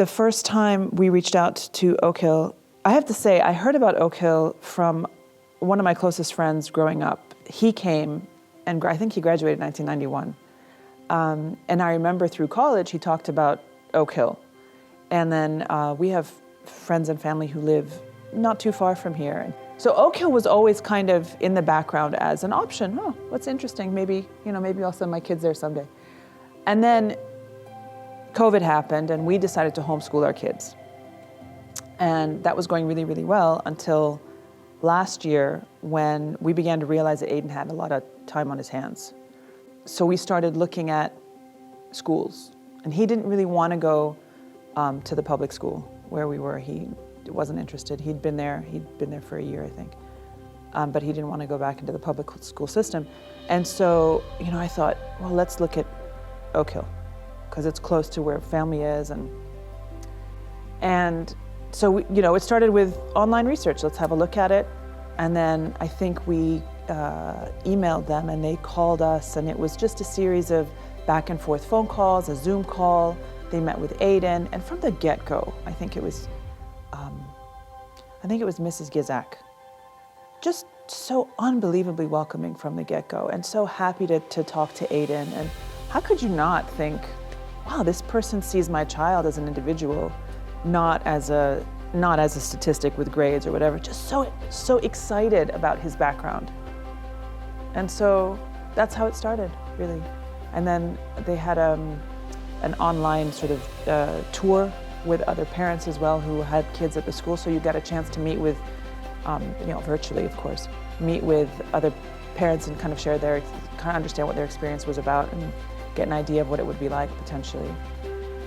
the first time we reached out to Oak Hill, I have to say, I heard about Oak Hill from one of my closest friends growing up. He came, and I think he graduated in 1991. And I remember through college, he talked about Oak Hill. And then we have friends and family who live not too far from here. So Oak Hill was always kind of in the background as an option. Oh, what's interesting? Maybe I'll send my kids there someday. And then COVID happened, and we decided to homeschool our kids. And that was going really, really well until last year when we began to realize that Aiden had a lot of time on his hands. So we started looking at schools. And he didn't really want to go to the public school where we were. He wasn't interested. He'd been there for a year, I think. But he didn't want to go back into the public school system. And so, I thought, well, let's look at Oak Hill, because it's close to where family is. And so, it started with online research. Let's have a look at it. And then I think we emailed them, and they called us, and it was just a series of back and forth phone calls, a Zoom call. They met with Aiden, and from the get-go, I think it was Mrs. Gizak. Just so unbelievably welcoming from the get-go, and so happy to talk to Aiden. And how could you not think, wow, this person sees my child as an individual, not as a statistic with grades or whatever. Just so excited about his background. And so that's how it started, really. And then they had an online sort of tour with other parents as well who had kids at the school. So you got a chance to meet with, virtually, of course, meet with other parents and kind of understand what their experience was about and get an idea of what it would be like potentially.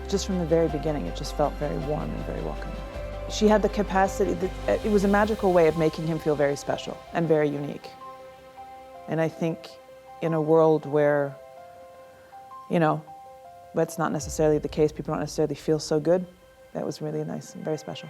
Just from the very beginning, it just felt very warm and very welcoming. She had the capacity, it was a magical way of making him feel very special and very unique. And I think in a world where, that's not necessarily the case, people don't necessarily feel so good, that was really nice and very special.